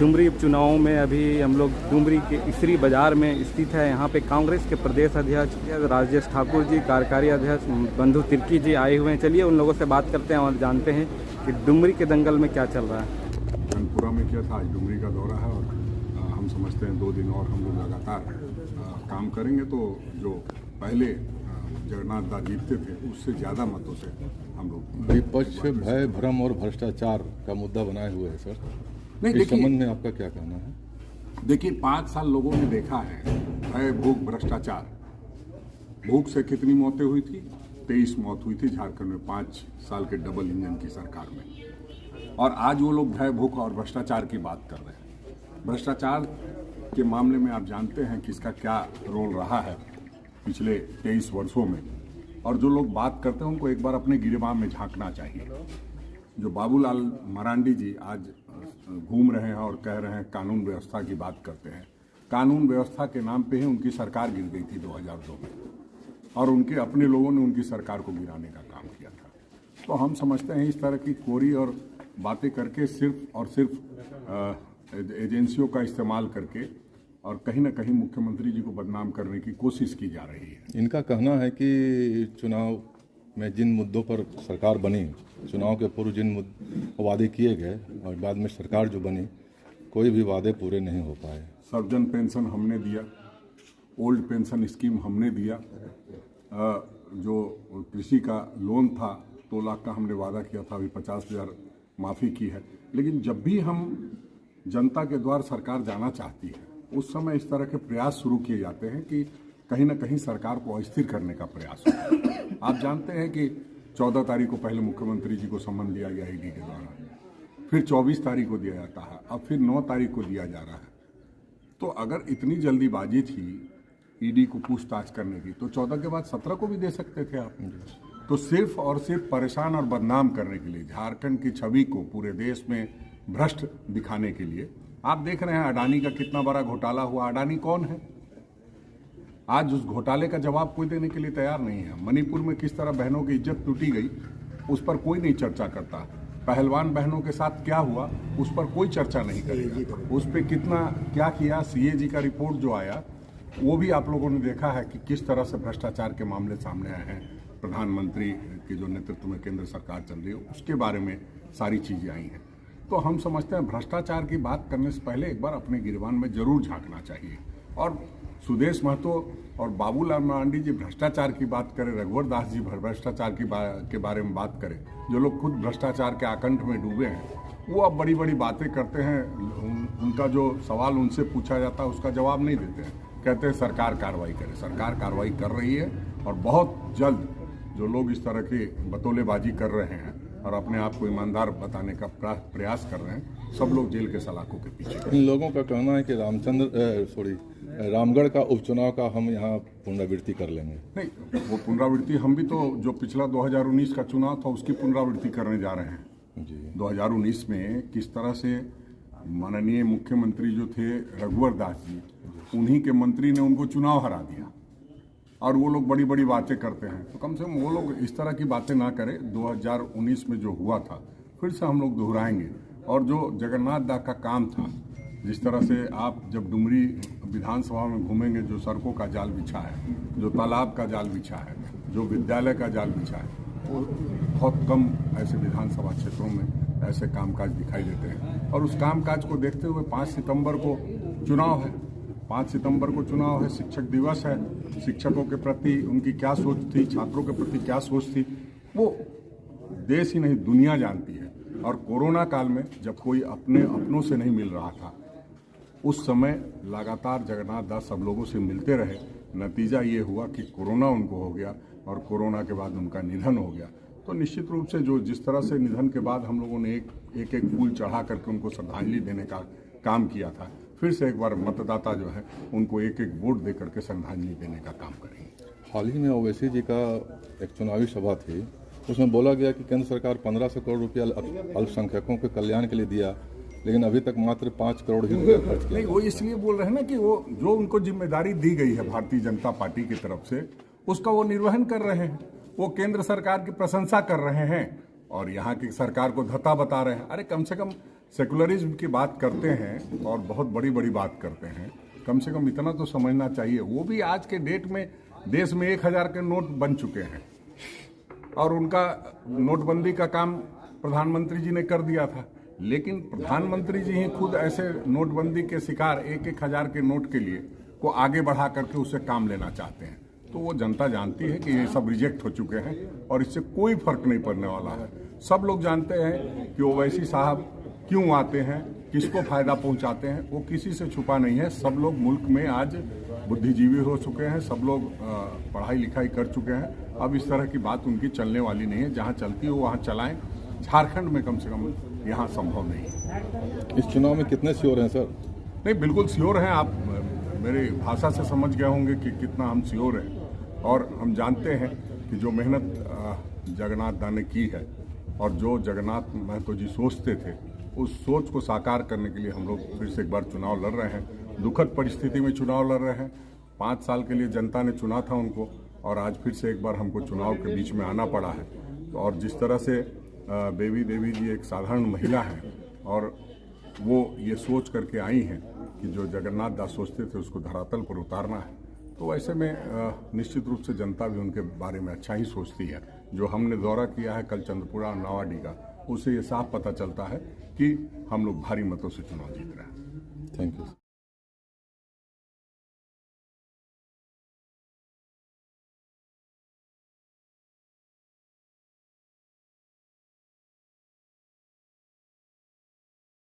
डुमरी उपचुनाव में अभी हम लोग डुमरी के इसरी बाजार में स्थित है। यहाँ पे कांग्रेस के प्रदेश अध्यक्ष राजेश ठाकुर जी, कार्यकारी अध्यक्ष बंधु तिर्की जी आए हुए हैं। चलिए उन लोगों से बात करते हैं और जानते हैं कि डुमरी के दंगल में क्या चल रहा है। कानपुरा में क्या था, आज डुमरी का दौरा है और हम समझते हैं 2 दिन और हम लोग लगातार काम करेंगे तो जो पहले जगन्नाथ दास जीतते थे उससे ज़्यादा मतों से हम लोग। विपक्ष भय, भ्रम और भ्रष्टाचार का मुद्दा बनाए हुए है सर, नहीं, इस संबंध में आपका क्या कहना है? देखिए 5 साल लोगों ने देखा है भय, भूख, भ्रष्टाचार। भूख से कितनी मौतें हुई थी? 23 मौत हुई थी झारखंड में 5 साल के डबल इंजन की सरकार में। और आज वो लोग भय, भूख और भ्रष्टाचार की बात कर रहे हैं। भ्रष्टाचार के मामले में आप जानते हैं कि इसका क्या रोल रहा है पिछले 23 वर्षों में। और जो लोग बात करते हैं उनको एक बार अपने गिरेबान में झांकना चाहिए। जो बाबूलाल मरांडी जी आज घूम रहे हैं और कह रहे हैं कानून व्यवस्था की बात करते हैं। कानून व्यवस्था के नाम पे ही उनकी सरकार गिर गई थी 2002 में और उनके अपने लोगों ने उनकी सरकार को गिराने का काम किया था। तो हम समझते हैं इस तरह की कोरी और बातें करके सिर्फ और सिर्फ एजेंसियों का इस्तेमाल करके और कहीं ना कहीं मुख्यमंत्री जी को बदनाम करने की कोशिश की जा रही है। इनका कहना है कि चुनाव में जिन मुद्दों पर सरकार बनी, चुनाव के पूर्व जिन वादे किए गए और बाद में सरकार जो बनी, कोई भी वादे पूरे नहीं हो पाए। सर्वजन पेंशन हमने दिया, ओल्ड पेंशन स्कीम हमने दिया, जो कृषि का लोन था 2 लाख का हमने वादा किया था, अभी 50,000 माफ़ी की है। लेकिन जब भी हम जनता के द्वार सरकार जाना चाहती है उस समय इस तरह के प्रयास शुरू किए जाते हैं कि कहीं ना कहीं सरकार को अस्थिर करने का प्रयास होता है। आप जानते हैं कि 14 तारीख को पहले मुख्यमंत्री जी को सम्मन दिया गया ईडी के द्वारा, फिर 24 तारीख को दिया जाता है, अब फिर 9 तारीख को दिया जा रहा है। तो अगर इतनी जल्दीबाजी थी ईडी को पूछताछ करने की तो 14 के बाद 17 को भी दे सकते थे आप। तो सिर्फ और सिर्फ परेशान और बदनाम करने के लिए, झारखंड की छवि को पूरे देश में भ्रष्ट दिखाने के लिए। आप देख रहे हैं अडानी का कितना बड़ा घोटाला हुआ। अडानी कौन है? आज उस घोटाले का जवाब कोई देने के लिए तैयार नहीं है। मणिपुर में किस तरह बहनों की इज्जत टूटी गई उस पर कोई नहीं चर्चा करता। पहलवान बहनों के साथ क्या हुआ उस पर कोई चर्चा नहीं करेगा। उस पर कितना क्या किया, सीएजी का रिपोर्ट जो आया वो भी आप लोगों ने देखा है कि किस तरह से भ्रष्टाचार के मामले सामने आए हैं। प्रधानमंत्री के जो नेतृत्व में केंद्र सरकार चल रही है उसके बारे में सारी चीज़ें आई हैं। तो हम समझते हैं भ्रष्टाचार की बात करने से पहले एक बार अपने गिरबान में जरूर झांकना चाहिए। और सुदेश महतो और बाबूलाल मरांडी जी भ्रष्टाचार की बात करें, रघुवर दास जी भ्रष्टाचार के बारे में बात करें, जो लोग खुद भ्रष्टाचार के आकंठ में डूबे हैं, वो अब बड़ी बड़ी बातें करते हैं। उनका जो सवाल उनसे पूछा जाता है उसका जवाब नहीं देते हैं, कहते हैं सरकार कार्रवाई करे। सरकार कार्रवाई कर रही है और बहुत जल्द जो लोग इस तरह की बतौलेबाजी कर रहे हैं और अपने आप को ईमानदार बताने का प्रयास कर रहे हैं, सब लोग जेल के सलाखों के पीछे। इन लोगों का कहना है कि रामगढ़ का उपचुनाव का हम यहाँ पुनरावृत्ति कर लेंगे। नहीं, वो पुनरावृत्ति हम भी तो जो पिछला 2019 का चुनाव था उसकी पुनरावृत्ति करने जा रहे हैं जी। 2019 में किस तरह से माननीय मुख्यमंत्री जो थे रघुवर दास जी, उन्हीं के मंत्री ने उनको चुनाव हरा दिया और वो लोग बड़ी बड़ी बातें करते हैं। तो कम से कम वो लोग इस तरह की बातें ना करें। 2019 में जो हुआ था फिर से हम लोग दोहराएंगे। और जो जगन्नाथ दा का काम था, जिस तरह से आप जब डुमरी विधानसभा में घूमेंगे, जो सड़कों का जाल बिछा है, जो तालाब का जाल बिछा है, जो विद्यालय का जाल बिछा है, वो बहुत कम ऐसे विधानसभा क्षेत्रों में ऐसे कामकाज दिखाई देते हैं। और उस कामकाज को देखते हुए 5 सितंबर को चुनाव है। 5 सितंबर को चुनाव है, शिक्षक दिवस है। शिक्षकों के प्रति उनकी क्या सोच थी, छात्रों के प्रति क्या सोच थी, वो देश ही नहीं दुनिया जानती है। और कोरोना काल में जब कोई अपने अपनों से नहीं मिल रहा था उस समय लगातार जगन्नाथ दास सब लोगों से मिलते रहे। नतीजा ये हुआ कि कोरोना उनको हो गया और कोरोना के बाद उनका निधन हो गया। तो निश्चित रूप से जो जिस तरह से निधन के बाद हम लोगों ने एक फूल चढ़ा करके उनको श्रद्धांजलि देने का काम किया था, फिर से एक बार मतदाता जो है उनको एक वोट दे करके श्रद्धांजलि देने का काम करेंगे। हाल ही में ओवैसी जी का एक चुनावी सभा थी, उसमें बोला गया कि केंद्र सरकार 1500 करोड़ रुपया अल्पसंख्यकों के कल्याण के लिए दिया, लेकिन अभी तक मात्र 5 करोड़ ही रुपया खर्च किया। नहीं, वो इसलिए बोल रहे हैं ना कि वो जो उनको जिम्मेदारी दी गई है भारतीय जनता पार्टी की तरफ से उसका वो निर्वहन कर रहे हैं। वो केंद्र सरकार की प्रशंसा कर रहे हैं और यहाँ की सरकार को धत्ता बता रहे हैं। अरे कम से कम सेकुलरिज्म की बात करते हैं और बहुत बड़ी बड़ी बात करते हैं, कम से कम इतना तो समझना चाहिए। वो भी आज के डेट में देश में 1000 के नोट बन चुके हैं और उनका नोटबंदी का काम प्रधानमंत्री जी ने कर दिया था, लेकिन प्रधानमंत्री जी ही खुद ऐसे नोटबंदी के शिकार 1000 के नोट के लिए को आगे बढ़ा करके उससे काम लेना चाहते हैं। तो वो जनता जानती है कि ये सब रिजेक्ट हो चुके हैं और इससे कोई फर्क नहीं पड़ने वाला है। सब लोग जानते हैं कि ओवैसी साहब क्यों आते हैं, किसको फायदा पहुंचाते हैं, वो किसी से छुपा नहीं है। सब लोग मुल्क में आज बुद्धिजीवी हो चुके हैं, सब लोग पढ़ाई लिखाई कर चुके हैं। अब इस तरह की बात उनकी चलने वाली नहीं है। जहाँ चलती हो वहाँ चलाएं। झारखंड में कम से कम यहाँ संभव नहीं है। इस चुनाव में कितने श्योर हैं सर? नहीं, बिल्कुल श्योर हैं। आप मेरी भाषा से समझ गए होंगे कि कितना हम श्योर हैं। और हम जानते हैं कि जो मेहनत जगन्नाथ दा ने की है और जो जगन्नाथ महतो जी सोचते थे, उस सोच को साकार करने के लिए हम लोग फिर से एक बार चुनाव लड़ रहे हैं। दुखद परिस्थिति में चुनाव लड़ रहे हैं। 5 साल के लिए जनता ने चुना था उनको और आज फिर से एक बार हमको चुनाव के बीच में आना पड़ा है। और जिस तरह से बेबी देवी जी एक साधारण महिला हैं और वो ये सोच करके आई हैं कि जो जगन्नाथ दास सोचते थे उसको धरातल पर उतारना है, तो ऐसे में निश्चित रूप से जनता भी उनके बारे में अच्छा ही सोचती है। जो हमने दौरा किया है कल चंद्रपुरा और नावाडी का, उससे ये साफ पता चलता है कि हम लोग भारी मतों से चुनाव जीत रहे हैं। Thank you.